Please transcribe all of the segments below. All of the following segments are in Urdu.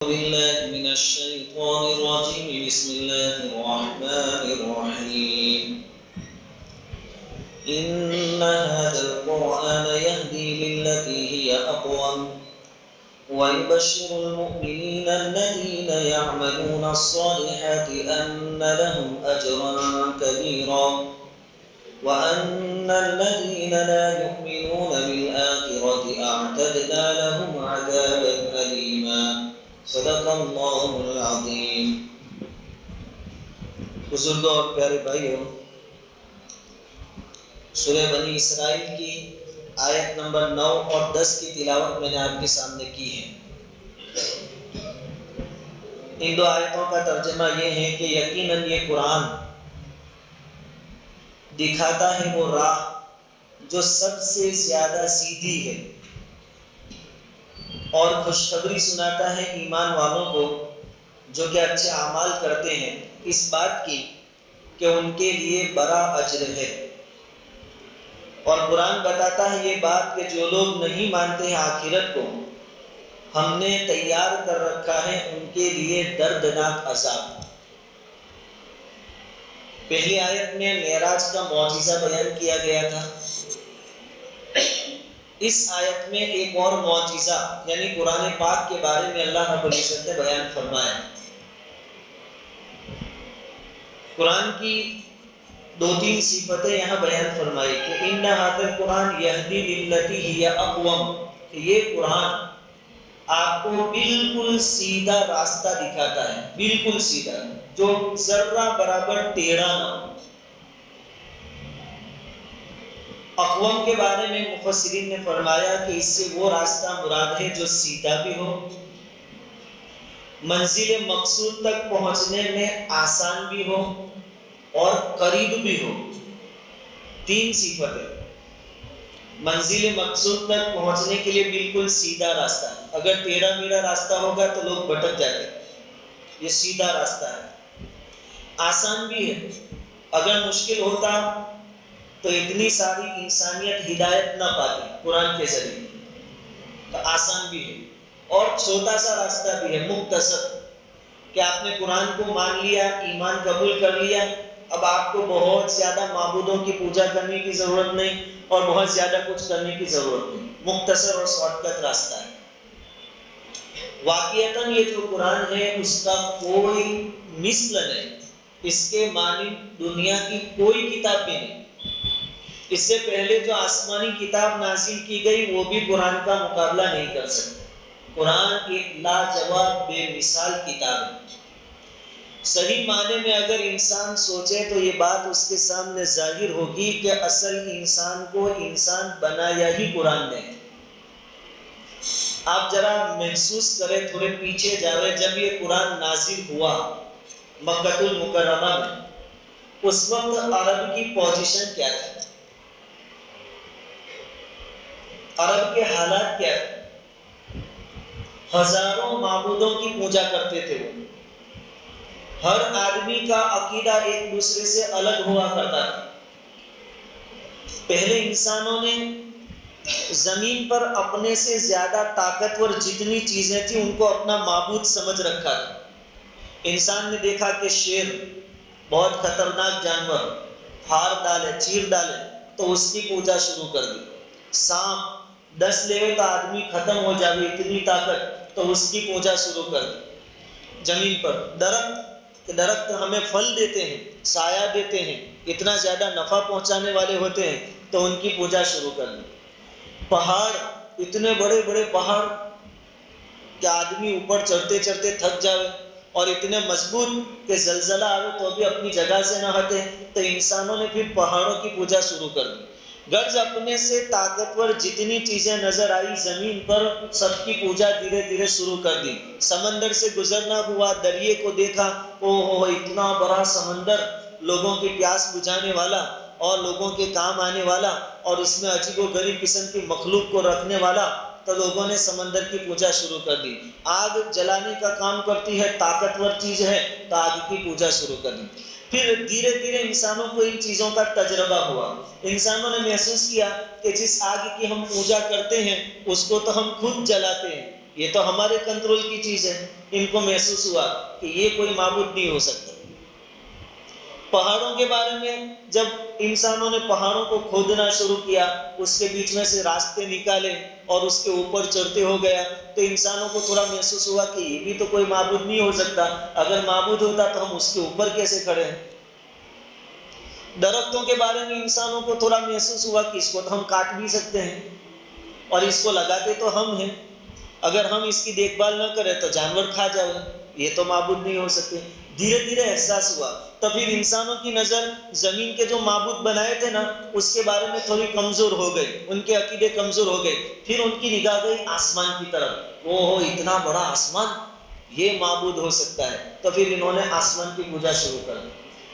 بالله من الشيطان الرجيم بسم الله الرحمن الرحيم إن هذا القرآن يهدي للتي هي أقوم ويبشر المؤمنين الذين يعملون الصالحات أن لهم أجرا كبيرا وأن الذين لا يؤمنون بالآخرة أعتدنا لهم عذابا أليما صدق اللہ العظیم۔ بزرگوں اور پیارے بھائیوں، سورہ بنی اسرائیل کی آیت نمبر 9 اور 10 کی تلاوت میں نے آپ کے سامنے کی ہے۔ ان دو آیتوں کا ترجمہ یہ ہے کہ یقیناً یہ قرآن دکھاتا ہے وہ راہ جو سب سے زیادہ سیدھی ہے، اور خوشخبری سناتا ہے ایمان والوں کو جو کہ اچھے اعمال کرتے ہیں اس بات کی کہ ان کے لیے بڑا اجر ہے، اور قرآن بتاتا ہے یہ بات کہ جو لوگ نہیں مانتے ہیں آخرت کو، ہم نے تیار کر رکھا ہے ان کے لیے دردناک عذاب۔ پہلی آیت میں معراج کا معجزہ بیان کیا گیا تھا، اس آیت میں ایک اور معجزہ یعنی قرآن پاک کے بارے میں اللہ رب العزت نے بیان فرمایا۔ قرآن کی دو تین صفتیں یہاں بیان فرمائی کہ ان ھذا القرآن یہدی للتی ہی اقوم، کہ یہ قرآن آپ کو بالکل سیدھا راستہ دکھاتا ہے، بالکل سیدھا جو ذرہ برابر ٹیڑھا نہ ہو۔ اقوام کے بارے میں مفسرین نے فرمایا کہ اس سے وہ راستہ مراد ہے جو سیدھا بھی ہو، منزل مقصود تک پہنچنے میں آسان بھی ہو اور قریب بھی ہو۔ تین صفتیں۔ منزل مقصود تک پہنچنے کے لیے بالکل سیدھا راستہ ہے، اگر ٹیڑھا میڑھا راستہ ہوگا تو لوگ بھٹک جاتے ہیں، یہ سیدھا راستہ ہے۔ آسان بھی ہے، اگر مشکل ہوتا تو اتنی ساری انسانیت ہدایت نہ پاتی قرآن کے ذریعے، تو آسان بھی ہے، اور چھوٹا سا راستہ بھی ہے، مختصر، کہ آپ نے قرآن کو مان لیا، ایمان قبول کر لیا، اب آپ کو بہت زیادہ معبودوں کی پوجا کرنے کی ضرورت نہیں اور بہت زیادہ کچھ کرنے کی ضرورت نہیں، مختصر اور شارٹ کٹ راستہ ہے۔ واقعتاً یہ جو قرآن ہے اس کا کوئی مثل نہیں، اس کے مانند دنیا کی کوئی کتاب بھی نہیں۔ اس سے پہلے جو آسمانی کتاب نازل کی گئی وہ بھی قرآن کا مقابلہ نہیں کر سکتے۔ قرآن ایک لاجواب بے مثال کتاب ہے۔ صحیح معنی میں اگر انسان سوچے تو یہ بات اس کے سامنے ظاہر ہوگی کہ اصل انسان کو انسان بنایا ہی قرآن نے۔ آپ ذرا محسوس کریں، تھوڑے پیچھے جاوے، جب یہ قرآن نازل ہوا مکہ المکرمہ میں، اس وقت عرب کی پوزیشن کیا تھی؟ عرب کے حالات کیا تھے؟ ہزاروں معبودوں کی پوجا کرتے تھے وہ، ہر آدمی کا عقیدہ ایک دوسرے سے الگ ہوا کرتا تھا۔ پہلے انسانوں نے زمین پر اپنے سے زیادہ طاقتور جتنی چیزیں تھیں ان کو اپنا معبود سمجھ رکھا تھا۔ انسان نے دیکھا کہ شیر بہت خطرناک جانور، ہار ڈالے، چیر ڈالے تو اس کی پوجا شروع کر دی۔ سانپ 10 لے تو آدمی ختم ہو جائے، اتنی طاقت، تو اس کی پوجا شروع کر دی۔ زمین پر درخت ہمیں پھل دیتے ہیں، سایہ دیتے ہیں، اتنا زیادہ نفع پہنچانے والے ہوتے ہیں تو ان کی پوجا شروع کر دی۔ پہاڑ، اتنے بڑے بڑے پہاڑ کہ آدمی اوپر چڑھتے چڑھتے تھک جائے، اور اتنے مضبوط کہ زلزلہ آئے تو بھی اپنی جگہ سے نہ ہٹے، تو انسانوں نے پھر پہاڑوں کی پوجا شروع کر دی۔ غرض اپنے سے طاقتور جتنی چیزیں نظر آئی زمین پر، سب کی پوجا دھیرے دھیرے شروع کر دی۔ سمندر سے گزرنا ہوا، دریا کو دیکھا، اوہ اتنا بڑا سمندر، لوگوں کی پیاس بجھانے والا اور لوگوں کے کام آنے والا، اور اس میں عجیب و غریب قسم کی مخلوق کو رکھنے والا، تو لوگوں نے سمندر کی پوجا شروع کر دی۔ آگ جلانے کا کام کرتی ہے، طاقتور چیز ہے تو آگ کی پوجا شروع کر دی۔ پھر دھیرے دھیرے انسانوں کو ان چیزوں کا تجربہ ہوا، انسانوں نے محسوس کیا کہ جس آگ کی ہم پوجا کرتے ہیں اس کو تو ہم خود جلاتے ہیں، یہ تو ہمارے کنٹرول کی چیز ہے۔ ان کو محسوس ہوا کہ یہ کوئی معبود نہیں ہو سکتا۔ پہاڑوں کے بارے میں جب انسانوں نے پہاڑوں کو کھودنا شروع کیا، اس کے بیچ میں سے راستے نکالے اور اس کے اوپر چڑھتے ہو گیا، تو انسانوں کو تھوڑا محسوس ہوا کہ یہ بھی تو کوئی معبود نہیں ہو سکتا، اگر معبود ہوتا تو ہم اس کے اوپر کیسے کھڑے ہیں۔ درختوں کے بارے میں انسانوں کو تھوڑا محسوس ہوا کہ اس کو تو ہم کاٹ بھی سکتے ہیں اور اس کو لگاتے تو ہم ہیں، اگر ہم اس کی دیکھ بھال نہ کریں تو جانور کھا جائے، یہ تو معبود نہیں ہو سکتے۔ دھیرے دھیرے احساس ہوا، تو پھر انسانوں کی نظر زمین کے جو معبود بنائے تھے نا اس کے بارے میں تھوڑی کمزور ہو گئی، ان کے عقیدے کمزور ہو گئے۔ پھر ان کی نگاہ گئی آسمان کی طرف، اوہ اتنا بڑا آسمان، یہ معبود ہو سکتا ہے، تو پھر انہوں نے آسمان کی پوجا شروع کر دی۔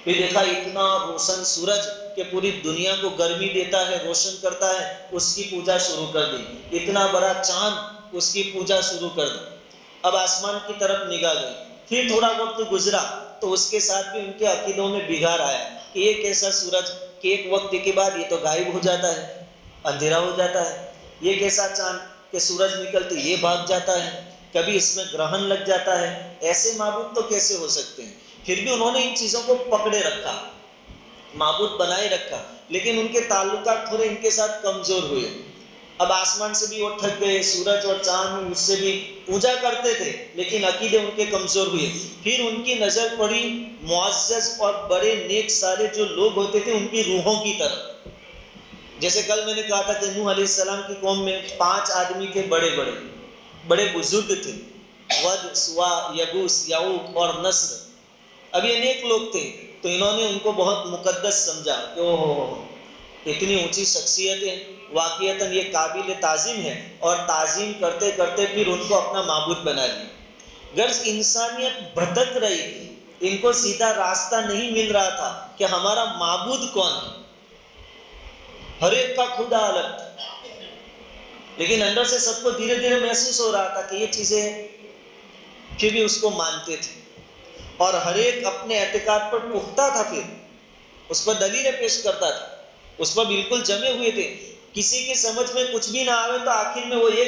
پھر دیکھا اتنا روشن سورج کہ پوری دنیا کو گرمی دیتا ہے، روشن کرتا ہے، اس کی پوجا شروع کر دی۔ اتنا بڑا چاند، اس کی پوجا شروع کر دی۔ اب آسمان کی طرف نگاہ گئی، پھر تھوڑا وقت گزرا تو اس کے ساتھ بھی ان کے عقیدوں میں بگاڑ آیا کہ یہ کیسا سورج کہ ایک وقت کے بعد یہ تو غائب ہو جاتا ہے، اندھیرا ہو جاتا ہے، یہ کیسا چاند کہ سورج نکلتے یہ بھاگ جاتا ہے، کبھی اس میں گرہن لگ جاتا ہے، ایسے معبود تو کیسے ہو سکتے ہیں۔ پھر بھی انہوں نے ان چیزوں کو پکڑے رکھا، معبود بنائے رکھا، لیکن ان کے تعلقات تھوڑے ان کے ساتھ کمزور ہوئے۔ اب آسمان سے بھی وہ تھک گئے، سورج اور چاند اس سے بھی پوجا کرتے تھے، لیکن عقیدے ان کے کمزور ہوئے۔ پھر ان کی نظر پڑی معزز اور بڑے نیک سارے جو لوگ ہوتے تھے ان کی روحوں کی طرف۔ جیسے کل میں نے کہا تھا کہ نوح علیہ السلام کی قوم میں 5 آدمی کے بڑے بزرگ تھے، ود، سوا، یگوس، یعوق اور نصر۔ اب یہ نیک لوگ تھے تو انہوں نے ان کو بہت مقدس سمجھا کہ اوہ اتنی اونچی شخصیتیں، واقعتاً یہ قابل تعظیم ہے، اور تعظیم کرتے کرتے پھر ان کو اپنا معبود بنا لیا۔ غرض انسانیت بھٹک رہی تھی، ان کو سیدھا راستہ نہیں مل رہا تھا کہ ہمارا معبود کون ہے، ہر ایک کا خدا الگ تھا، لیکن اندر سے سب کو دھیرے دھیرے محسوس ہو رہا تھا کہ یہ چیزیں پھر بھی اس کو مانتے تھے، اور ہر ایک اپنے اعتقاد پر پختہ تھا، پھر اس پر دلیلیں پیش کرتا تھا، اس پر بالکل جمے ہوئے تھے۔ کسی کی سمجھ میں کچھ بھی نہ آئے تو آخر میں وہ یہ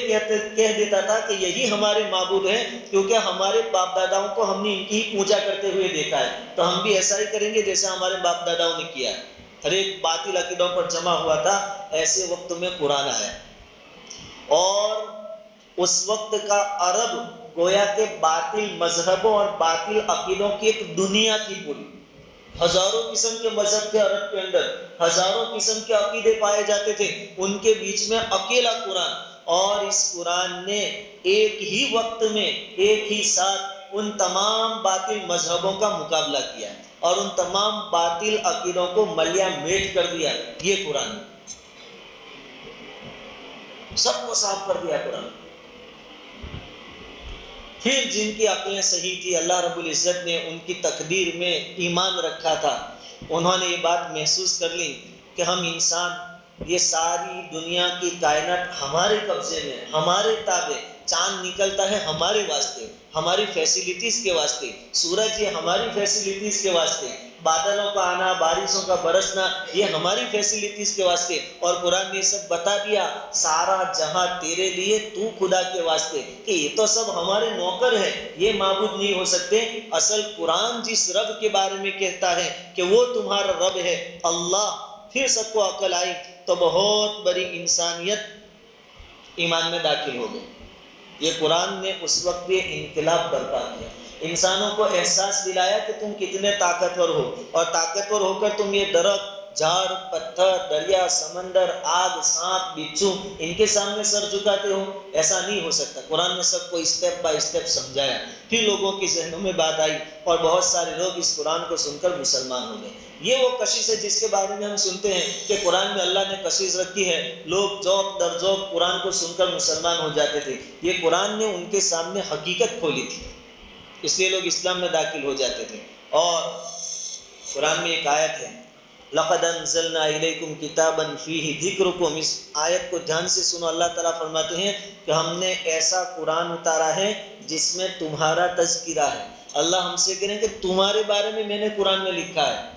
کہہ دیتا تھا کہ یہی ہمارے معبود ہیں، کیونکہ ہمارے باپ داداؤں کو ہم نے ان کی ہی پوجا کرتے ہوئے دیکھا ہے، تو ہم بھی ایسا ہی کریں گے جیسے ہمارے باپ داداؤں نے کیا ہے۔ ہر ایک باطل عقیدوں پر جمع ہوا تھا۔ ایسے وقت میں قرآن آیا، اور اس وقت کا عرب گویا کہ باطل مذہبوں اور باطل عقیدوں کی ایک دنیا تھی پوری۔ ہزاروں قسم کے مذہب تھے عرب کے اندر، ہزاروں قسم کے عقیدے پائے جاتے تھے، ان کے بیچ میں اکیلا قرآن، اور اس قرآن نے ایک ہی وقت میں ایک ہی ساتھ ان تمام باطل مذہبوں کا مقابلہ کیا اور ان تمام باطل عقیدوں کو ملیا میٹ کر دیا۔ یہ قرآن سب کو صاف کر دیا قرآن۔ پھر جن کی عقلیں صحیح تھی، اللہ رب العزت نے ان کی تقدیر میں ایمان رکھا تھا، انہوں نے یہ بات محسوس کر لی کہ ہم انسان، یہ ساری دنیا کی کائنات ہمارے قبضے میں، ہمارے تابع، چاند نکلتا ہے ہمارے واسطے، ہماری فیسیلیٹیز کے واسطے، سورج یہ ہماری فیسیلیٹیز کے واسطے، بادلوں کا آنا، بارشوں کا برسنا یہ ہماری فیسیلیٹیز کے واسطے، اور قرآن نے سب بتا دیا سارا جہاں تیرے لیے، تو خدا کے واسطے، کہ یہ تو سب ہمارے نوکر ہیں، یہ معبود نہیں ہو سکتے۔ اصل قرآن جس رب کے بارے میں کہتا ہے کہ وہ تمہارا رب ہے اللہ، پھر سب کو عقل آئی تو بہت بڑی انسانیت ایمان میں داخل ہو گئی۔ یہ قرآن نے اس وقت یہ انقلاب برپا کیا، انسانوں کو احساس دلایا کہ تم کتنے طاقتور ہو، اور طاقتور ہو کر تم یہ درخت، جھاڑ، پتھر، دریا، سمندر، آگ، سانپ، بچھو ان کے سامنے سر جھکاتے ہو، ایسا نہیں ہو سکتا۔ قرآن نے سب کو اسٹیپ بائی اسٹیپ سمجھایا، پھر لوگوں کے ذہنوں میں بات آئی اور بہت سارے لوگ اس قرآن کو سن کر مسلمان ہو گئے۔ یہ وہ کشش ہے جس کے بارے میں ہم سنتے ہیں کہ قرآن میں اللہ نے کشش رکھی ہے، لوگ ذوق در ذوق قرآن کو سن کر مسلمان ہو جاتے تھے۔ یہ قرآن نے ان کے سامنے حقیقت کھولی تھی، اس لیے لوگ اسلام میں داخل ہو جاتے تھے۔ اور قرآن میں ایک آیت ہے لَقَدْ أَنزَلْنَا إِلَيْكُمْ كِتَابًا فِيهِ ذِكْرُكُمْ، اس آیت کو دھیان سے سنو۔ اللہ تعالیٰ فرماتے ہیں کہ ہم نے ایسا قرآن اتارا ہے جس میں تمہارا تذکرہ ہے، اللہ ہم سے کہیں کہ تمہارے بارے میں نے قرآن میں لکھا ہے.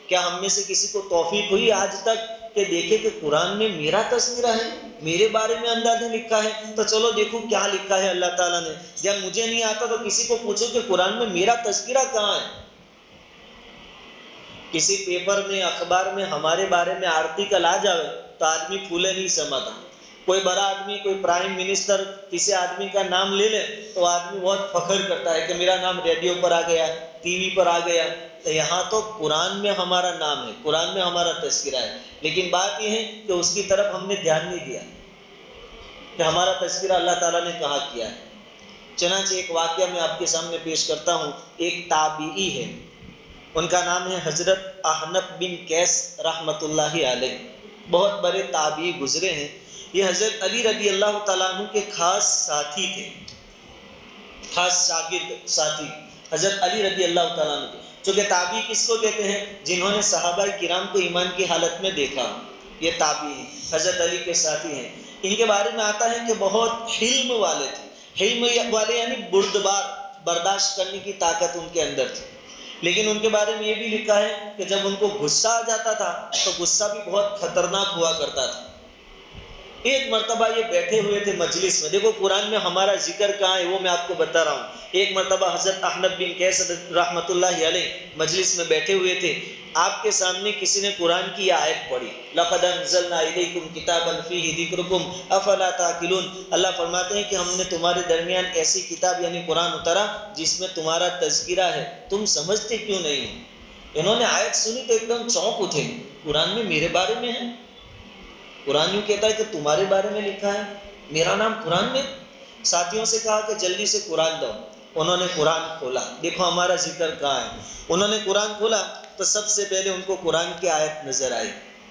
کیا ہم میں سے کسی کو توفیق ہوئی آج تک کہ دیکھے کہ قرآن میں میرا تذکرہ ہے, میرے بارے میں اللہ نے لکھا ہے؟ تو چلو دیکھو کیا لکھا ہے اللہ تعالیٰ نے. جب مجھے نہیں آتا تو کسی کو پوچھو کہ قرآن میں میرا تذکرہ کہاں ہے. کسی پیپر میں اخبار میں ہمارے بارے میں آرٹیکل آ جائے تو آدمی پھولے نہیں سماتا. کوئی بڑا آدمی, کوئی پرائم منسٹر کسی آدمی کا نام لے لے تو آدمی بہت فخر کرتا ہے کہ میرا نام ریڈیو پر آ گیا, ٹی وی پر آ گیا. تو یہاں تو قرآن میں ہمارا نام ہے, قرآن میں ہمارا تذکرہ ہے, لیکن بات یہ ہے کہ اس کی طرف ہم نے دھیان نہیں دیا کہ ہمارا تذکرہ اللہ تعالیٰ نے کہاں کیا ہے. چنانچہ ایک واقعہ میں آپ کے سامنے پیش کرتا ہوں. ایک تابعی ہے, ان کا نام ہے حضرت احنف بن قیس رحمۃ اللہ علیہ. بہت بڑے تابعی گزرے ہیں. یہ حضرت علی رضی اللہ تعالیٰ عنہ کے خاص ساتھی تھے, خاص شاگرد ساتھی حضرت علی رضی اللہ تعالیٰ عنہ. چونکہ تابعی کس کو کہتے ہیں؟ جنہوں نے صحابہ کرام کو ایمان کی حالت میں دیکھا, یہ تابعی حضرت علی کے ساتھی ہیں. ان کے بارے میں آتا ہے کہ بہت حلم والے تھے. حلم والے یعنی بردبار, برداشت کرنے کی طاقت ان کے اندر تھی. لیکن ان کے بارے میں یہ بھی لکھا ہے کہ جب ان کو غصہ آ جاتا تھا تو غصہ بھی بہت خطرناک ہوا کرتا تھا. ایک مرتبہ یہ بیٹھے ہوئے تھے مجلس میں, دیکھو قرآن میں ہمارا ذکر کہاں ہے وہ میں آپ کو بتا رہا ہوں. ایک مرتبہ حضرت احنف بن قیس رحمۃ اللہ علیہ مجلس میں بیٹھے ہوئے تھے. آپ کے سامنے کسی نے قرآن کی آیت پڑھی, لقد انزلنا الیکم کتابا فیہ ذکرکم افلا تعقلون. اللہ فرماتے ہیں کہ ہم نے تمہارے درمیان ایسی کتاب یعنی قرآن اتارا جس میں تمہارا تذکرہ ہے, تم سمجھتے کیوں نہیں ہو. انہوں نے آیت سنی تو ایک دم چونک اٹھے, قرآن میں میرے بارے میں ہے. قرآن یوں کہتا ہے کہ تمہارے بارے میں لکھا ہے, میرا نام قرآن میں. ساتھیوں سے کہا کہ جلدی سے قرآن دو. انہوں نے قرآن کھولا, دیکھو ہمارا ذکر کہاں ہے. انہوں نے قرآن کھولا تو سب سے پہلے ان کو قرآن کی آیت نظر آئی.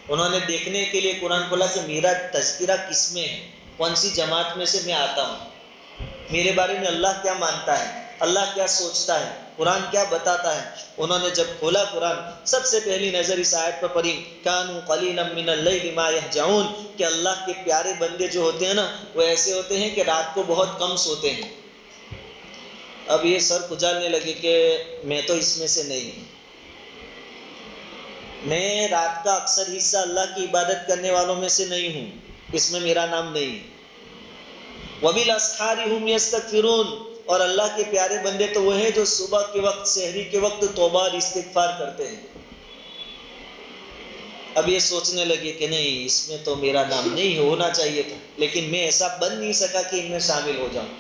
انہوں نے دیکھنے کے لیے قرآن کھولا کہ میرا تذکرہ کس میں ہے, کون سی جماعت میں سے میں آتا ہوں, میرے بارے میں اللہ کیا مانتا ہے, اللہ کیا سوچتا ہے, قرآن کیا بتاتا ہے. انہوں نے جب کھولا قرآن, سب سے پہلی نظر اس آیت پر پڑی, کانوا قلیلا من اللیل ما یہجعون, کہ اللہ کے پیارے بندے جو ہوتے ہیں نا وہ ایسے ہوتے ہیں کہ رات کو بہت کم سوتے ہیں. اب یہ سر کھجالنے لگے کہ میں تو اس میں سے نہیں ہوں, میں رات کا اکثر حصہ اللہ کی عبادت کرنے والوں میں سے نہیں ہوں, اس میں میرا نام نہیں ہے. وبالاسحار هم یستغفرون, اور اللہ کے پیارے بندے تو وہ ہیں جو صبح کے وقت, سحری کے وقت توبہ اور استغفار کرتے ہیں. اب یہ سوچنے لگے کہ نہیں اس میں تو میرا نام نہیں ہونا چاہیے تھا, لیکن میں ایسا بن نہیں سکا کہ ان میں شامل ہو جاؤں,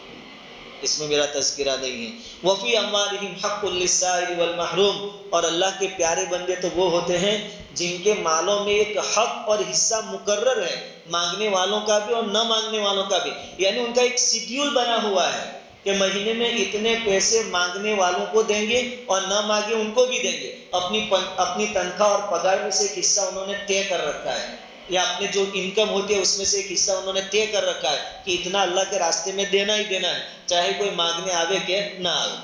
اس میں میرا تذکرہ نہیں ہے. وفی اموالہم حق للسائل والمحروم, اور اللہ کے پیارے بندے تو وہ ہوتے ہیں جن کے مالوں میں ایک حق اور حصہ مقرر ہے, مانگنے والوں کا بھی اور نہ مانگنے والوں کا بھی. یعنی ان کا ایک شیڈیول بنا ہوا ہے کہ مہینے میں اتنے پیسے مانگنے والوں کو دیں گے اور نہ مانگے ان کو بھی دیں گے. اپنی تنخواہ اور پگار میں سے ایک حصہ انہوں نے طے کر رکھا ہے, یا اپنے جو انکم ہوتی ہے اس میں سے ایک حصہ انہوں نے طے کر رکھا ہے کہ اتنا اللہ کے راستے میں دینا ہی دینا ہے, چاہے کوئی مانگنے آوے کہ نہ آوے.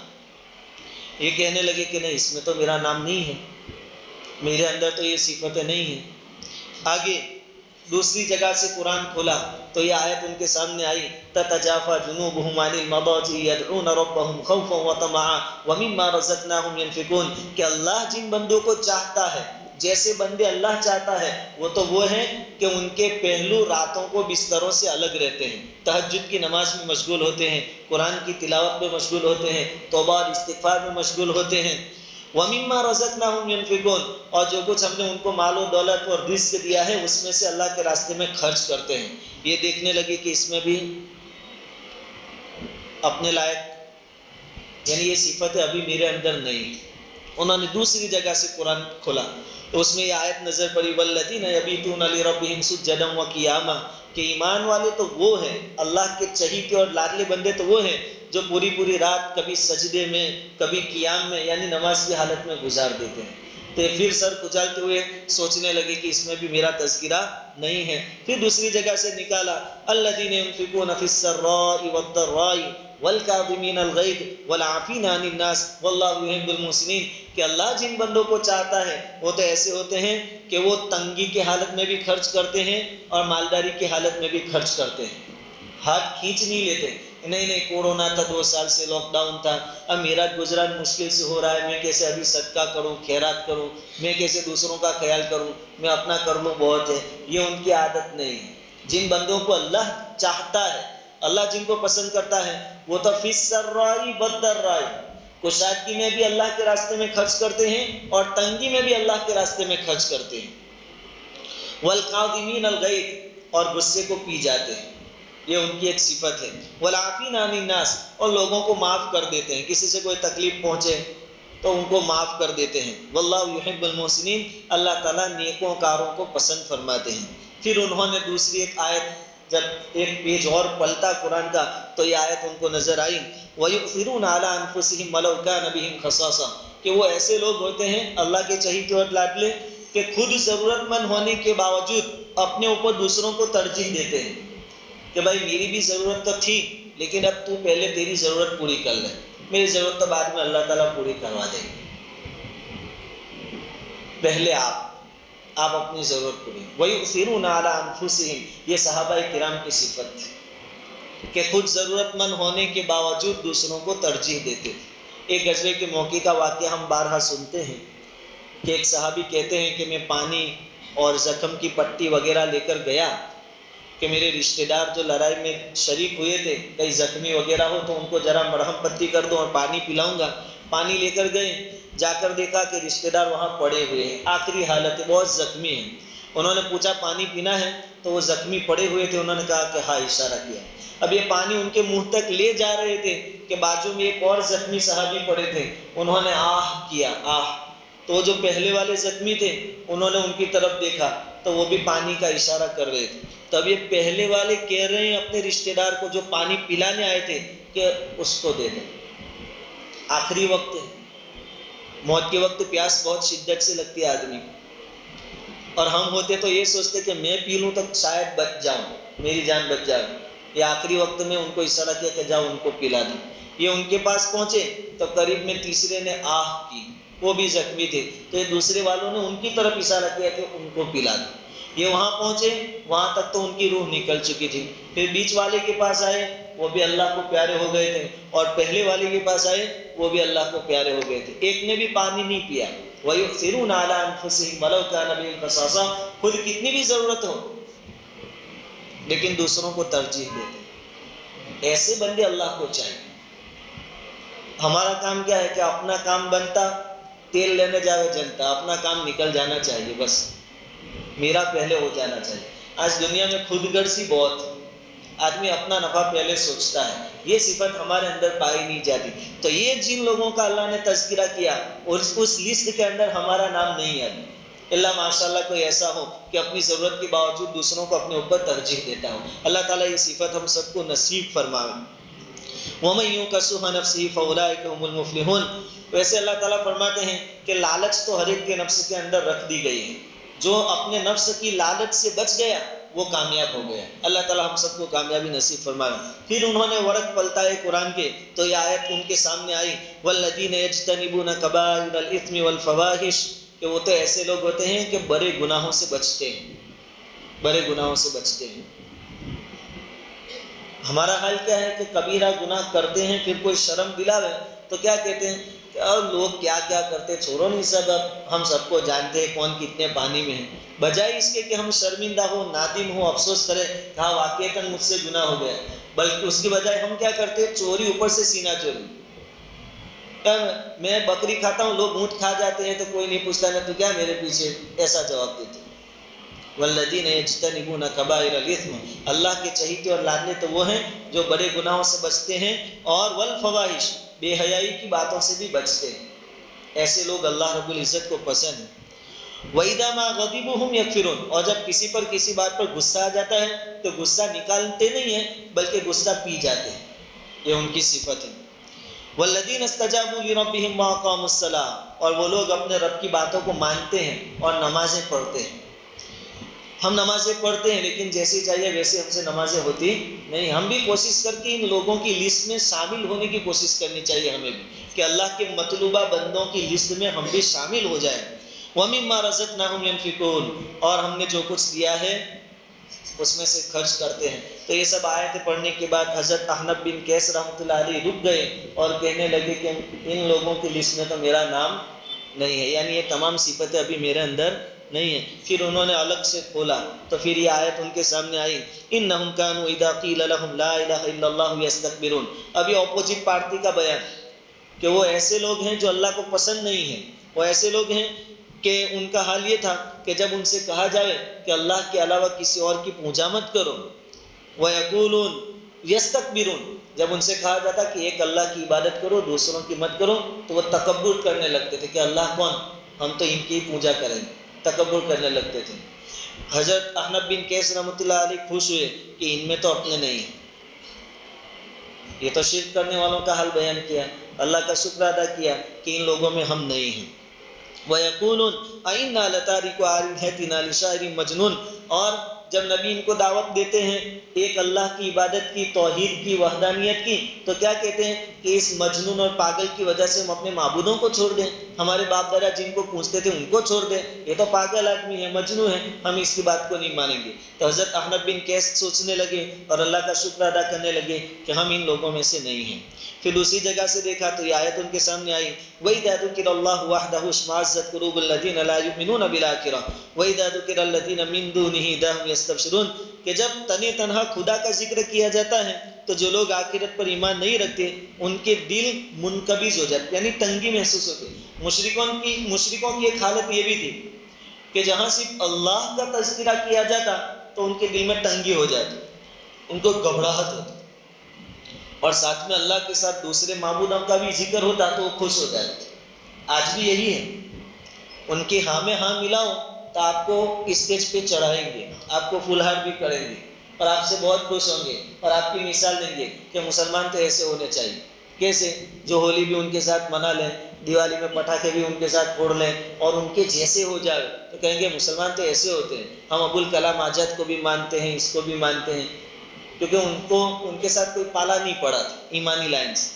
یہ کہنے لگے کہ نہیں اس میں تو میرا نام نہیں ہے, میرے اندر تو یہ صفتیں نہیں ہیں. آگے دوسری جگہ سے قرآن کھولا تو یہ آیت ان کے سامنے آئی, تتجافى جنوبهم عن المضاجع يدعون ربهم خوفا وطمعا ومما رزقناهم ينفقون, کہ اللہ جن بندوں کو چاہتا ہے, جیسے بندے اللہ چاہتا ہے وہ تو وہ ہیں کہ ان کے پہلو راتوں کو بستروں سے الگ رہتے ہیں, تہجد کی نماز میں مشغول ہوتے ہیں, قرآن کی تلاوت میں مشغول ہوتے ہیں, توبہ اور استغفار میں مشغول ہوتے ہیں. وَمِمَّا رَزَقْنَاهُمْ يُنْفِقُونَ, اور جو کچھ ہم نے ان کو مال و دولت اور رزق دیا ہے اس میں سے اللہ کے راستے میں خرچ کرتے ہیں. یہ دیکھنے لگے کہ اس میں بھی اپنے لائق یعنی یہ صفتیں ابھی میرے اندر نہیں. انہوں نے دوسری جگہ سے قرآن کھولا تو اس میں یہ آیت نظر پڑی, وَالَّذِينَ يَبِيتُونَ لِرَبِّهِمْ سُجَّدًا وَقِيَامًا, کہ ایمان والے تو وہ ہیں, اللہ کے چہیتے اور لاڈلے بندے تو وہ ہیں جو پوری پوری رات کبھی سجدے میں کبھی قیام میں یعنی نماز کی حالت میں گزار دیتے ہیں. تو پھر سر کچالتے ہوئے سوچنے لگے کہ اس میں بھی میرا تذکرہ نہیں ہے. پھر دوسری جگہ سے نکالا, الذین ينفقون فی السراء والضراء والکاظمین الغیظ والعافین عن الناس واللہ یحب المحسنین, کہ اللہ جن بندوں کو چاہتا ہے وہ تو ایسے ہوتے ہیں کہ وہ تنگی کی حالت میں بھی خرچ کرتے ہیں اور مالداری کی حالت میں بھی خرچ کرتے ہیں, ہاتھ کھینچ نہیں لیتے. نہیں کورونا تھا 2 سال سے لاک ڈاؤن تھا, اب میرا گزران مشکل سے ہو رہا ہے, میں کیسے ابھی صدقہ کروں, خیرات کروں, میں کیسے دوسروں کا خیال کروں, میں اپنا کر لوں بہت ہے. یہ ان کی عادت نہیں ہے. جن بندوں کو اللہ چاہتا ہے, اللہ جن کو پسند کرتا ہے, وہ تو فی السرائی والضرائی, کشادگی میں بھی اللہ کے راستے میں خرچ کرتے ہیں اور تنگی میں بھی اللہ کے راستے میں خرچ کرتے ہیں. والکاظمین الغیظ, اور غصے کو پی جاتے ہیں, یہ ان کی ایک صفت ہے. والعافین عن الناس, اور لوگوں کو معاف کر دیتے ہیں, کسی سے کوئی تکلیف پہنچے تو ان کو معاف کر دیتے ہیں. واللہ یحب المحسنین, اللہ تعالیٰ نیکو کاروں کو پسند فرماتے ہیں. پھر انہوں نے دوسری ایک آیت, جب ایک پیج اور پلٹا قرآن کا تو یہ آیت ان کو نظر آئی, وَيُؤْثِرُونَ عَلَىٰ أَنفُسِهِمْ وَلَوْ كَانَ بِهِمْ خَصَاصَةٌ, کہ وہ ایسے لوگ ہوتے ہیں اللہ کے چہیتے اور لاڈلے کہ خود ضرورت مند ہونے کے باوجود اپنے اوپر دوسروں کو ترجیح دیتے ہیں کہ بھائی میری بھی ضرورت تو تھی لیکن اب تو پہلے تیری ضرورت پوری کر لے, میری ضرورت تو بعد میں اللہ تعالیٰ پوری کروا دے گی, پہلے آپ اپنی ضرورت پوری. وَيُؤْثِرُونَ عَلَىٰ أَنفُسِهِمْ, یہ صحابہ کرام کی صفت تھی کہ خود ضرورت مند ہونے کے باوجود دوسروں کو ترجیح دیتے. ایک غزوے کے موقع کا واقعہ ہم بارہا سنتے ہیں کہ ایک صحابی کہتے ہیں کہ میں پانی اور زخم کی پٹی وغیرہ لے کر گیا کہ میرے رشتہ دار جو لڑائی میں شریک ہوئے تھے کئی زخمی وغیرہ ہو تو ان کو ذرا مرہم پٹی کر دو اور پانی پلاؤں گا. پانی لے کر گئے, جا کر دیکھا کہ رشتہ دار وہاں پڑے ہوئے ہیں, آخری حالت ہے, بہت زخمی ہیں. انہوں نے پوچھا پانی پینا ہے, تو وہ زخمی پڑے ہوئے تھے, انہوں نے کہا کہ ہاں, اشارہ کیا. اب یہ پانی ان کے منہ تک لے جا رہے تھے کہ بازو میں ایک اور زخمی صحابی پڑے تھے, انہوں نے آہ کیا, آہ. تو جو پہلے والے زخمی تھے انہوں نے ان کی طرف دیکھا تو وہ بھی پانی کا اشارہ کر رہے تھے. تب یہ پہلے والے کہہ رہے ہیں اپنے رشتہ دار کو جو پانی پلانے آئے تھے کہ اس کو دے دیں, آخری وقت ہے, موت کے وقت پیاس بہت شدت سے لگتی ہے آدمی کو, اور ہم ہوتے تو یہ سوچتے کہ میں پی لوں تو شاید بچ جاؤں, میری جان بچ جائے. یہ آخری وقت میں ان کو اشارہ کیا کہ جاؤ ان کو پلا دیں. یہ ان کے پاس پہنچے تو قریب میں تیسرے نے آہ کی, وہ بھی زخمی تھے, تو یہ دوسرے والوں نے ان کی طرف اشارہ کیا کہ ان کو پلا دیں. یہ وہاں پہنچے, وہاں تک تو ان کی روح نکل چکی تھی. پھر بیچ والے کے پاس آئے, وہ بھی اللہ کو پیارے ہو گئے تھے, اور پہلے والے کے پاس آئے, وہ بھی اللہ کو پیارے ہو گئے تھے. ایک نے بھی پانی نہیں پیا. وَيُؤْثِرُونَ عَلَىٰ أَنفُسِهِمْ وَلَوْ كَانَ بِهِمْ خَصَاصَةٌ, خود کتنی بھی ضرورت ہو لیکن دوسروں کو ترجیح دیتے. ایسے بندے اللہ کو چاہیے. ہمارا کام کیا ہے کہ اپنا کام بنتا, تیل لینے جاوے جنتا, اپنا کام نکل جانا چاہیے, بس میرا پہلے ہو جانا چاہیے. آج دنیا میں خود غرضی بہت ہے, آدمی اپنا نفع پہلے سوچتا ہے, یہ صفت ہمارے اندر پائی نہیں جاتی. تو یہ جن لوگوں کا اللہ نے تذکرہ کیا اور اس لسٹ کے اندر ہمارا نام نہیں آتا, اللہ ماشاءاللہ کوئی ایسا ہو کہ اپنی ضرورت کے باوجود دوسروں کو اپنے اوپر ترجیح دیتا ہو. اللہ تعالیٰ یہ صفت ہم سب کو نصیب فرمائے. وَمَن يُوقَ شُحَّ نَفْسِهِ فَأُولَٰئِكَ هُمُ الْمُفْلِحُونَ. ویسے اللہ تعالیٰ فرماتے ہیں کہ لالچ تو ہر ایک کے نفس کے اندر رکھ دی گئی ہے, جو اپنے نفس کی لالچ سے بچ گیا وہ کامیاب ہو گیا. اللہ تعالیٰ ہم سب کو کامیابی نصیب فرمائے. پھر انہوں نے ورق پلٹائے قرآن کے تو یہ آیت ان کے سامنے آئی, وَالَّذِينَ يَجْتَنِبُونَ كَبَائِرَ الْإِثْمِ وَالْفَوَاحِشِ, کہ وہ تو ایسے لوگ ہوتے ہیں کہ بڑے گناہوں سے بچتے ہیں, بڑے گناہوں سے بچتے ہیں. ہمارا حال کیا ہے کہ کبیرہ گناہ کرتے ہیں, پھر کوئی شرم دلاوے تو کیا کہتے ہیں کہ لوگ کیا کیا کرتے, چھوڑو نہیں سب, اب ہم سب کو جانتے ہیں کون کتنے پانی میں ہے. بجائے اس کے کہ ہم شرمندہ ہو, نادم ہو, افسوس کریں کہا واقعتاً مجھ سے گناہ ہو گیا, بلکہ اس کی بجائے ہم کیا کرتے ہیں, چوری, اوپر سے سینہ چوری. میں بکری کھاتا ہوں, لوگ اونٹ کھا جاتے ہیں تو کوئی نہیں پوچھتا, نا تو کیا میرے پیچھے, ایسا جواب دیتے. والذین یجتنبون کبائر الاثم, اللہ کے چہیتے اور لادنے تو وہ ہیں جو بڑے گناہوں سے بچتے ہیں, اور والفواحش, بے حیائی کی باتوں سے بھی بچتے ہیں. ایسے لوگ اللہ رب العزت کو پسند ہیں. وَإِذَا مَا غَضِبُوا هُمْ يَغْفِرُونَ, اور جب کسی پر کسی بات پر غصہ آ جاتا ہے تو غصہ نکالتے نہیں ہیں بلکہ غصہ پی جاتے ہیں. یہ ان کی صفت ہے. وَالَّذِينَ اسْتَجَابُوا لِرَبِّهِمْ وَأَقَامُوا الصَّلَاةَ, اور وہ لوگ اپنے رب کی باتوں کو مانتے ہیں اور نمازیں پڑھتے ہیں. ہم نمازیں پڑھتے ہیں لیکن جیسی چاہیے ویسے ہم سے نمازیں ہوتی نہیں. ہم بھی کوشش کر کے ان لوگوں کی لسٹ میں شامل ہونے کی کوشش کرنی چاہیے ہمیں بھی, کہ اللہ کے مطلوبہ بندوں کی لسٹ میں ہم بھی شامل ہو جائیں. وَمِمَّا رَزَقْنَاهُمْ يُنْفِقُونَ, اور ہم نے جو کچھ دیا ہے اس میں سے خرچ کرتے ہیں. تو تو یہ سب آیتیں پڑھنے کے بعد حضرت احنف بن قیس رحمۃ اللہ علیہ رک گئے اور کہنے لگے کہ ان لوگوں کی لسٹ میں تو میرا نام نہیں ہے، یعنی یہ تمام صفتیں ابھی میرے اندر نہیں ہیں۔ پھر انہوں نے الگ سے کھولا تو پھر یہ آیت ان کے سامنے آئی، انہم کانوا اذا قیل لهم لا الہ الا اللہ یستکبرون۔ ابھی اپوزٹ پارٹی کا بیان کہ وہ ایسے لوگ ہیں جو اللہ کو پسند نہیں ہیں، وہ ایسے لوگ ہیں کہ ان کا حال یہ تھا کہ جب ان سے کہا جائے کہ اللہ کے علاوہ کسی اور کی پوجا مت کرو، وَيَقُولُونَ يَسْتَكْبِرُونَ، جب ان سے کہا جاتا کہ ایک اللہ کی عبادت کرو دوسروں کی مت کرو، تو وہ تکبر کرنے لگتے تھے کہ اللہ کون، ہم تو ان کی پوجا کریں گے، تکبر کرنے لگتے تھے۔ حضرت احنف بن قیس رحمۃ اللہ علیہ خوش ہوئے کہ ان میں تو اپنے نہیں ہیں، یہ تو شرک کرنے والوں کا حال بیان کیا، اللہ کا شکر ادا کیا کہ ان لوگوں میں ہم نہیں ہیں۔ وَيَقُولُونَ أَإِنَّا لَتَارِكُو آلِهَتِنَا لِشَاعِرٍ مَجْنُونٍ، اور جب نبی ان کو دعوت دیتے ہیں ایک اللہ کی عبادت کی، توحید کی، وحدانیت کی، تو کیا کہتے ہیں کہ اس مجنون اور پاگل کی وجہ سے ہم اپنے معبودوں کو چھوڑ دیں، ہمارے باپ دادا جن کو پوجتے تھے ان کو چھوڑ دیں، یہ تو پاگل آدمی ہے، مجنون ہے، ہم اس کی بات کو نہیں مانیں گے۔ تو حضرت احنف بن قیس سوچنے لگے اور اللہ کا شکر ادا کرنے لگے کہ ہم ان لوگوں میں سے نہیں ہیں۔ پھر دوسری جگہ سے دیکھا تو یہ آیت ان کے سامنے آئی، وَإِذَا ذُكِرَ اللَّهُ وَحْدَهُ اشْمَأَزَّتْ قُلُوبُ الَّذِينَ لَا يُؤْمِنُونَ بِالْآخِرَةِ وَإِذَا ذُكِرَ الَّذِينَ مِن دُونِهِ إِذَا هُمْ يَسْتَبْشِرُونَ، کہ جب تنہا خدا کا ذکر کیا جاتا ہے تو جو لوگ آخرت پر ایمان نہیں رکھتے ان کے دل منقبض ہو جاتے، یعنی تنگی محسوس ہوتی۔ مشرکوں کی ایک حالت یہ بھی تھی کہ جہاں صرف اللہ کا تذکرہ کیا جاتا تو ان کے دل میں تنگی ہو جاتی، ان کو گھبراہٹ ہوتی، اور ساتھ میں اللہ کے ساتھ دوسرے معبودوں کا بھی ذکر ہوتا تو وہ خوش ہو جاتے۔ آج بھی یہی ہے، ان کی ہاں میں ہاں ملاؤ تو آپ کو اسٹیج پہ چڑھائیں گے، آپ کو فلہار بھی کریں گے اور آپ سے بہت خوش ہوں گے اور آپ کی مثال دیں گے کہ مسلمان تو ایسے ہونے چاہیے۔ کیسے؟ جو ہولی بھی ان کے ساتھ منا لیں، دیوالی میں پٹاخے بھی ان کے ساتھ پھوڑ لیں اور ان کے جیسے ہو جائے تو کہیں گے مسلمان تو ایسے ہوتے ہیں، ہم ابوالکلام آزاد کو بھی مانتے ہیں، اس کو بھی مانتے ہیں، کیونکہ ان کے ساتھ کوئی پالا نہیں پڑا تھا ایمانی لائن سے۔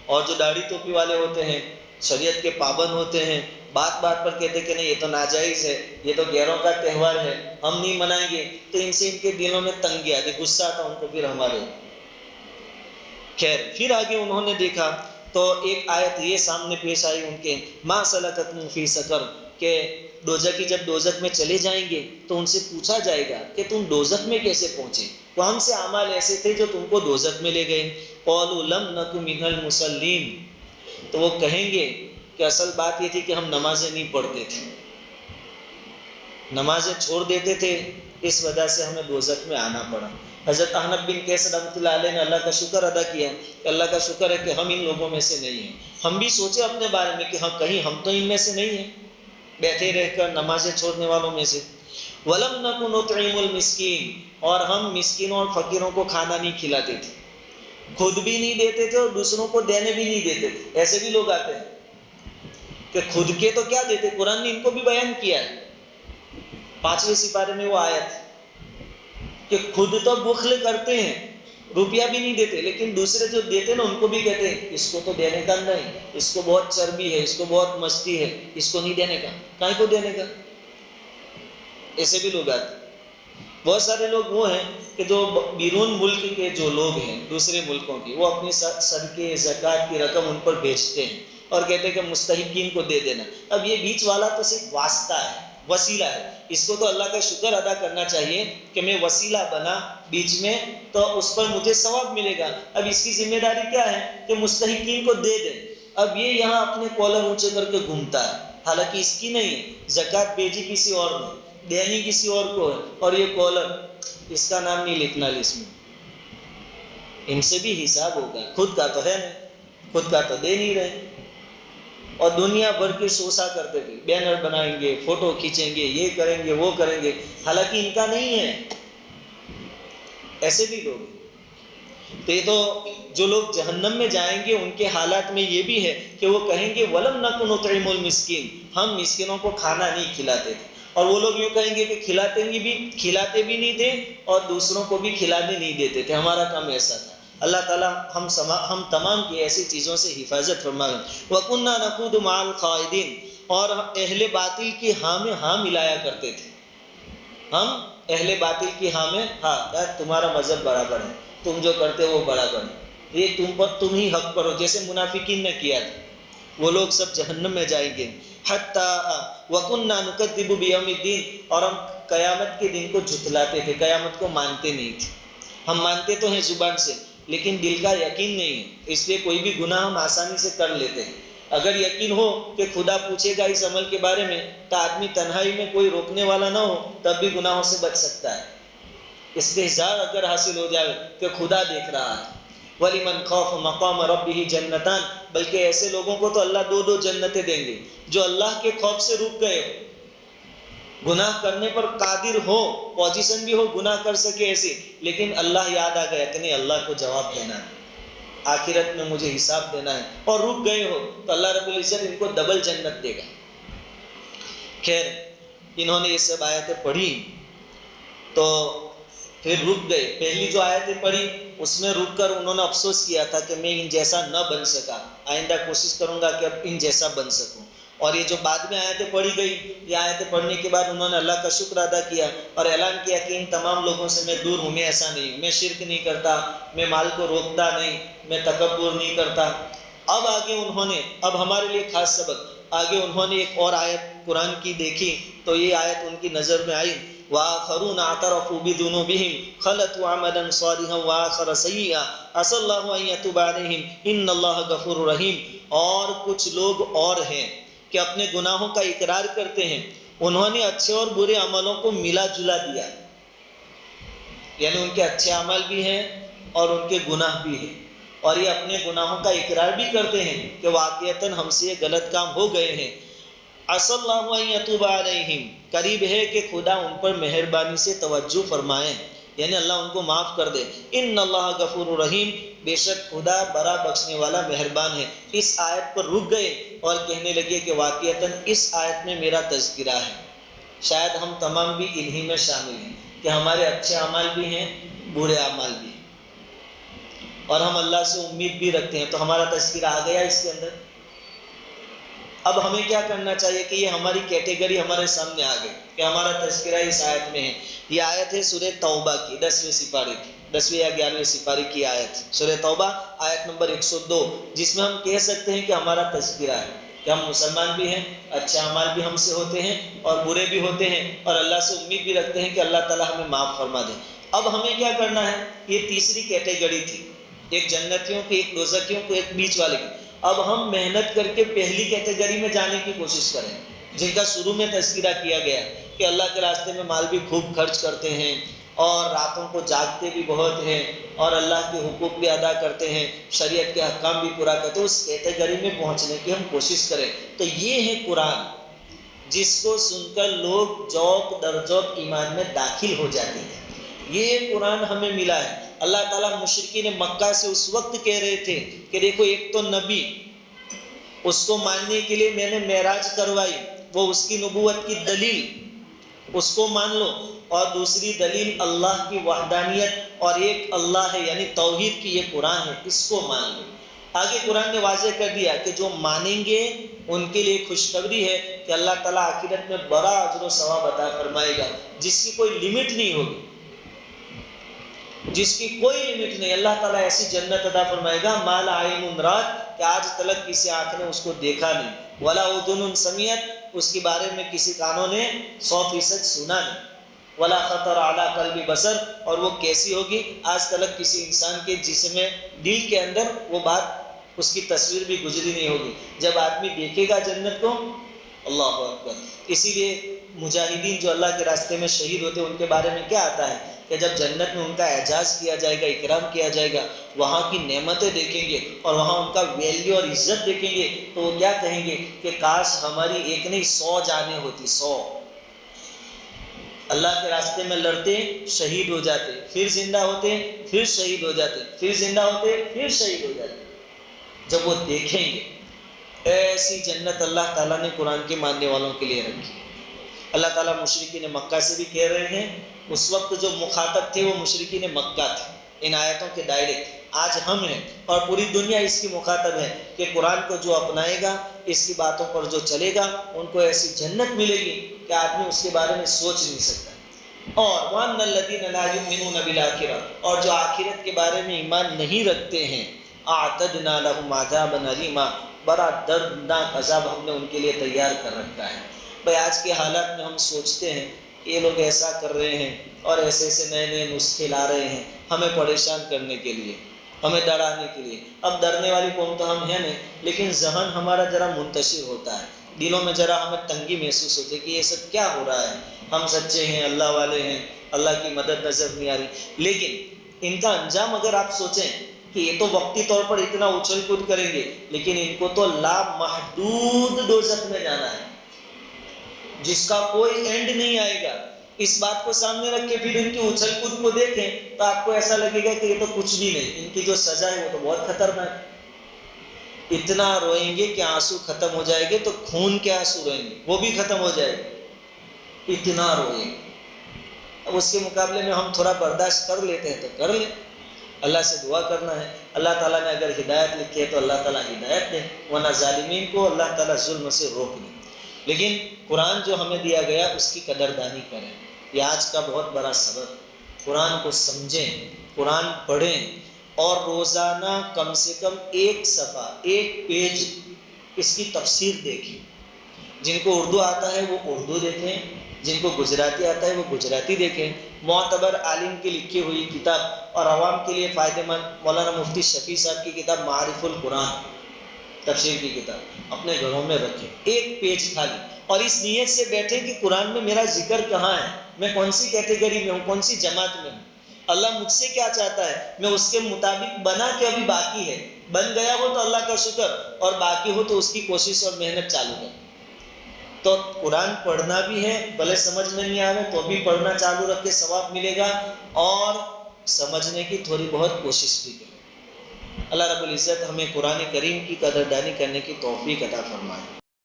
اور جو داڑھی ٹوپی والے ہوتے ہیں، شریعت کے پابند ہوتے ہیں، بات بات پر کہتے کہ نہیں یہ تو ناجائز ہے، یہ تو غیروں کا تہوار ہے، ہم نہیں منائیں گے، تو ان سے ان کے دلوں میں تنگی آتی، غصہ آتا ان کو پھر ہمارے۔ خیر، پھر آگے انہوں نے دیکھا تو ایک آیت یہ سامنے پیش آئی ان کے، ما سلککم فی سقر، کہ دوزخی جب دوزخ میں چلے جائیں گے تو ان سے پوچھا جائے گا کہ تم دوزخ میں کیسے پہنچے، کون سے اعمال ایسے تھے جو تم کو دوزخ میں لے گئے؟ قالوا لم نک من المصلین، تو وہ کہیں گے کہ اصل بات یہ تھی کہ ہم نمازیں نہیں پڑھتے تھے، نمازیں چھوڑ دیتے تھے، اس وجہ سے ہمیں دوزخ میں آنا پڑا۔ حضرت احنف بن قیس رحمۃ اللہ علیہ نے اللہ کا شکر ادا کیا کہ اللہ کا شکر ہے کہ ہم ان لوگوں میں سے نہیں ہیں۔ ہم بھی سوچے اپنے بارے میں کہ ہاں کہیں ہم تو ان میں سے نہیں ہیں، بیٹھے رہ کر نمازیں چھوڑنے والوں میں سے۔ وَلَمْ نَكُ نُطْعِمُ الْمِسْكِينَ، اور ہم مسکینوں اور فقیروں کو کھانا نہیں کھلاتے تھے، خود بھی نہیں دیتے تھے اور دوسروں کو دینے بھی نہیں دیتے تھے۔ ایسے بھی لوگ آتے ہیں کہ خود کے تو کیا دیتے، قرآن نے ان کو بھی بیان کیا ہے 5ویں سپارے میں وہ آیت کہ خود تو بخل کرتے ہیں، روپیہ بھی نہیں دیتے، لیکن دوسرے جو دیتے نا ان کو بھی کہتے ہیں اس کو تو دینے کا نہیں، اس کو بہت چربی ہے، اس کو بہت مستی ہے، اس کو نہیں دینے کا، کہیں کو دینے کا۔ ایسے بھی لوگ آتے ہیں۔ بہت سارے لوگ وہ ہیں کہ جو بیرون ملک کے جو لوگ ہیں دوسرے ملکوں کی، وہ اپنی صدقے زکوٰۃ کی رقم ان پر بھیجتے ہیں اور کہتے ہیں کہ مستحقین کو دے دینا۔ اب یہ بیچ والا تو صرف واسطہ ہے، وسیلہ ہے، اس کو تو اللہ کا شکر ادا کرنا چاہیے کہ میں وسیلہ بنا بیچ میں تو اس پر مجھے ثواب ملے گا۔ اب اس کی ذمہ داری کیا ہے کہ مستحقین کو دے دے۔ اب یہ یہاں اپنے کالر اونچے کر کے گھومتا ہے، حالانکہ اس کی نہیں ہے، زکوٰۃ بھیجی کسی اور نے، دینی کسی اور کو ہے، اور یہ کالر اس کا نام نہیں لکھنا لسٹ میں۔ ان سے بھی حساب ہوگا، خود کا تو ہے نہیں، خود کا تو دے نہیں رہے، اور دنیا بھر کے سوسا کرتے تھے، بینر بنائیں گے، فوٹو کھینچیں گے، یہ کریں گے وہ کریں گے، حالانکہ ان کا نہیں ہے۔ ایسے بھی لوگ، تو یہ تو جو لوگ جہنم میں جائیں گے ان کے حالات میں یہ بھی ہے کہ وہ کہیں گے وَلَمْ نَكُ نُطْعِمُ الْمِسْكِينَ، ہم مسکینوں کو کھانا نہیں کھلاتے تھے۔ اور وہ لوگ یوں کہیں گے کہ کھلاتے بھی نہیں تھے اور دوسروں کو بھی کھلانے نہیں دیتے تھے، ہمارا کام ایسا تھا۔ اللہ تعالیٰ ہم تمام کی ایسی چیزوں سے حفاظت فرمائے۔ وَكُنَّا نَخُوضُ مَعَ الْخَائِضِينَ، اور اہل باطل کی ہاں میں ہاں ملایا کرتے تھے، ہم اہل باطل کی ہاں میں ہاں یار تمہارا مذہب برابر ہے، تم جو کرتے ہو وہ برابر ہے، یہ تم ہی حق پر ہو، جیسے منافقین نے کیا تھا. وہ لوگ سب جہنم میں جائیں گے. حتیٰ وَكُنَّا نُكَذِّبُ بِيَوْمِ الدِّينِ، اور ہم قیامت کے دن کو جھٹلاتے تھے، قیامت کو مانتے نہیں تھے. ہم مانتے تو ہیں زبان سے لیکن دل کا یقین نہیں ہے، اس لیے کوئی بھی گناہ ہم آسانی سے کر لیتے ہیں. اگر یقین ہو کہ خدا پوچھے گا اس عمل کے بارے میں تو آدمی تنہائی میں کوئی روکنے والا نہ ہو تب بھی گناہوں سے بچ سکتا ہے. استحضار اگر حاصل ہو جائے کہ خدا دیکھ رہا ہے. وَلِمَنْ خَافَ مَقَامَ رَبِّهِ جَنَّتَانِ، بلکہ ایسے لوگوں کو تو اللہ دو جنتیں دیں گے جو اللہ کے خوف سے رک گئے ہو، گناہ کرنے پر قادر ہو، پوزیشن بھی ہو گناہ کر سکے ایسے، لیکن اللہ یاد آ گیا کہ نہیں اللہ کو جواب دینا ہے، آخرت میں مجھے حساب دینا ہے، اور رک گئے ہو تو اللہ رب العزت ان کو ڈبل جنت دے گا. خیر انہوں نے یہ سب آیتیں پڑھی تو پھر رک گئے. پہلی جو آیتیں پڑھی اس میں رک کر انہوں نے افسوس کیا تھا کہ میں ان جیسا نہ بن سکا، آئندہ کوشش کروں گا کہ اب ان جیسا بن سکوں. اور یہ جو بعد میں آیتیں پڑھی گئی، یہ آیتیں پڑھنے کے بعد انہوں نے اللہ کا شکر ادا کیا اور اعلان کیا کہ ان تمام لوگوں سے میں دور ہوں، میں ایسا نہیں ہوں، میں شرک نہیں کرتا، میں مال کو روکتا نہیں، میں تکبر نہیں کرتا. اب آگے انہوں نے، اب ہمارے لیے خاص سبق، آگے انہوں نے ایک اور آیت قرآن کی دیکھی تو یہ آیت ان کی نظر میں آئی. وآخرون اعترفوا بذنوبهم خلطوا عملا صالحا وآخر سیئا عسى الله ان يتوب عليهم ان الله غفور رحیم. اور کچھ لوگ اور ہیں کہ اپنے گناہوں کا اقرار کرتے ہیں، انہوں نے اچھے اور برے عملوں کو ملا جلا دیا، یعنی ان کے اچھے عمل بھی ہیں اور ان کے گناہ بھی ہیں، اور یہ اپنے گناہوں کا اقرار بھی کرتے ہیں کہ واقعتاً ہم سے یہ غلط کام ہو گئے ہیں. عسى الله ان يتوب عليهم، قریب ہے کہ خدا ان پر مہربانی سے توجہ فرمائے، یعنی اللہ ان کو معاف کر دے. ان اللہ غفور رحیم، بے شک خدا بڑا بخشنے والا مہربان ہے. اس آیت پر رک گئے اور کہنے لگے کہ واقعتاً اس آیت میں میرا تذکرہ ہے، شاید ہم تمام بھی انہی میں شامل ہیں کہ ہمارے اچھے اعمال بھی ہیں برے اعمال بھی ہیں، اور ہم اللہ سے امید بھی رکھتے ہیں، تو ہمارا تذکرہ آ گیا اس کے اندر. اب ہمیں کیا کرنا چاہیے کہ یہ ہماری کیٹیگری ہمارے سامنے آ گئی کہ ہمارا تذکرہ اس آیت میں ہے. یہ آیت ہے سورہ توبہ کی 10ویں سپارے کی، 10ویں یا 11ویں سپارے کی آیت، سورہ توبہ آیت نمبر 102، جس میں ہم کہہ سکتے ہیں کہ ہمارا تذکرہ ہے کہ ہم مسلمان بھی ہیں، اچھے اعمال بھی ہم سے ہوتے ہیں اور برے بھی ہوتے ہیں، اور اللہ سے امید بھی رکھتے ہیں کہ اللہ تعالیٰ ہمیں معاف فرما دے. اب ہمیں کیا کرنا ہے؟ یہ تیسری کیٹیگری تھی، ایک جنتیوں کی، ایک دوزخیوں کو، ایک بیچ والے کی. اب ہم محنت کر کے پہلی کیٹیگری میں جانے کی کوشش کریں، جن کا شروع میں تذکرہ کیا گیا کہ اللہ کے راستے میں مال بھی خوب خرچ کرتے ہیں اور راتوں کو جاگتے بھی بہت ہیں اور اللہ کے حقوق بھی ادا کرتے ہیں، شریعت کے احکام بھی پورا کرتے ہیں. اس کیٹیگری میں پہنچنے کی ہم کوشش کریں. تو یہ ہے قرآن، جس کو سن کر لوگ ذوق در ذوق ایمان میں داخل ہو جاتے ہیں. یہ قرآن ہمیں ملا ہے. اللہ تعالیٰ مشرکین مکہ سے اس وقت کہہ رہے تھے کہ دیکھو ایک تو نبی، اس کو ماننے کے لیے میں نے معراج کروائی، وہ اس کی نبوت کی دلیل، اس کو مان لو، اور دوسری دلیل اللہ کی وحدانیت اور ایک اللہ ہے یعنی توحید کی، یہ قرآن ہے، اس کو مان لو. آگے قرآن نے واضح کر دیا کہ جو مانیں گے ان کے لیے خوشخبری ہے کہ اللہ تعالیٰ آخرت میں بڑا اجر و ثواب عطا فرمائے گا، جس کی کوئی لمٹ نہیں ہوگی، جس کی کوئی لمٹ نہیں. اللہ تعالیٰ ایسی جنت عطا فرمائے گا ما لا عین رات، کہ آج تلک کسی آنکھ نے اس کو دیکھا نہیں، ولا اذن سمعت، اس کے بارے میں کسی کانوں نے 100% سنا نہیں، ولا خطر علی قلب بصر، اور وہ کیسی ہوگی آج تلک کسی انسان کے جسم میں، دل کے اندر وہ بات، اس کی تصویر بھی گزری نہیں ہوگی. جب آدمی دیکھے گا جنت کو، اللہ اکبر. اسی لیے مجاہدین جو اللہ کے راستے میں شہید ہوتے ہیں ان کے بارے میں کیا آتا ہے کہ جب جنت میں ان کا اعزاز کیا جائے گا، اکرام کیا جائے گا، وہاں کی نعمتیں دیکھیں گے اور وہاں ان کا ویلیو اور عزت دیکھیں گے، تو وہ کیا کہیں گے کہ کاش ہماری ایک نہیں 100 جانیں ہوتی، 100. اللہ کے راستے میں لڑتے شہید ہو جاتے، پھر زندہ ہوتے، پھر شہید ہو جاتے، پھر زندہ ہوتے، پھر شہید ہو جاتے. جب وہ دیکھیں گے ایسی جنت اللہ تعالیٰ نے قرآن کے ماننے والوں کے لیے رکھی. اللہ تعالیٰ مشرکین مکہ سے بھی کہہ رہے ہیں، اس وقت جو مخاطب تھے وہ مشرکین مکہ تھے ان آیتوں کے دائرے. آج ہم ہیں اور پوری دنیا اس کی مخاطب ہے کہ قرآن کو جو اپنائے گا، اس کی باتوں پر جو چلے گا، ان کو ایسی جنت ملے گی کہ آدمی اس کے بارے میں سوچ نہیں سکتا. اور وَأَنَّ الَّذِينَ لَا يُؤْمِنُونَ بِالْآخِرَةِ، اور جو آخرت کے بارے میں ایمان نہیں رکھتے ہیں، اعتدنا لهم عذابا الیما، بڑا دردناک عذاب ہم نے ان کے لیے تیار کر رکھا ہے۔ بھائی آج کے حالات میں ہم سوچتے ہیں کہ یہ لوگ ایسا کر رہے ہیں اور ایسے ایسے نئے نئے نسخے لا رہے ہیں ہمیں پریشان کرنے کے لیے، ہمیں ڈرانے کے لیے۔ اب ڈرنے والی قوم تو ہم ہیں نہیں، لیکن ذہن ہمارا ذرا منتشر ہوتا ہے، دلوں میں ذرا ہمیں تنگی محسوس ہوتی ہے کہ یہ سب کیا ہو رہا ہے، ہم سچے ہیں، اللہ والے ہیں، اللہ کی مدد نظر نہیں آ رہی۔ لیکن ان کا انجام اگر آپ سوچیں کہ یہ تو وقتی طور پر اتنا اچھل کود کریں گے، لیکن ان کو تو لامحدود دوزخ میں جانا ہے جس کا کوئی اینڈ نہیں آئے گا۔ اس بات کو سامنے رکھ کے پھر ان کی اچھل کود کو دیکھیں تو آپ کو ایسا لگے گا کہ یہ تو کچھ بھی نہیں، ان کی جو سزا ہے وہ تو بہت خطرناک ہے۔ اتنا روئیں گے کہ آنسو ختم ہو جائے گے، تو خون کے آنسو روئیں گے وہ بھی ختم ہو جائے گے، اتنا روئیں گے۔ اب اس کے مقابلے میں ہم تھوڑا برداشت کر لیتے ہیں تو کر لیں، اللہ سے دعا کرنا ہے، اللہ تعالیٰ نے اگر ہدایت لکھی ہے تو اللہ تعالیٰ ہدایت دیں، ورنہ ظالمین کو اللہ تعالیٰ ظلم سے روک دیں۔ لیکن قرآن جو ہمیں دیا گیا اس کی قدردانی کریں، یہ آج کا بہت بڑا سبق۔ قرآن کو سمجھیں، قرآن پڑھیں، اور روزانہ کم سے کم ایک صفحہ، ایک پیج اس کی تفسیر دیکھیں۔ جن کو اردو آتا ہے وہ اردو دیکھیں، جن کو گجراتی آتا ہے وہ گجراتی دیکھیں۔ معتبر عالم کی لکھی ہوئی کتاب اور عوام کے لیے فائدہ مند مولانا مفتی شفیع صاحب کی کتاب معارف القرآن تفسیر کی کتاب اپنے گھروں میں رکھیں، ایک پیج خالی، اور اس نیت سے بیٹھیں کہ قرآن میں میرا ذکر کہاں ہے، میں کون سی کیٹیگری میں ہوں، کون سی جماعت میں ہوں، اللہ مجھ سے کیا چاہتا ہے، میں اس کے مطابق بنا کے ابھی باقی ہے، بن گیا ہو تو اللہ کا شکر، اور باقی ہو تو اس کی کوشش اور محنت چالو ہے۔ تو قرآن پڑھنا بھی ہے، بھلے سمجھ میں نہیں آ رہا تو بھی پڑھنا چالو رکھ کے ثواب ملے گا، اور سمجھنے کی تھوڑی بہت کوشش بھی کریں۔ اللہ رب العزت ہمیں قرآن کریم کی قدردانی کرنے کی توفیق عطا فرمائے۔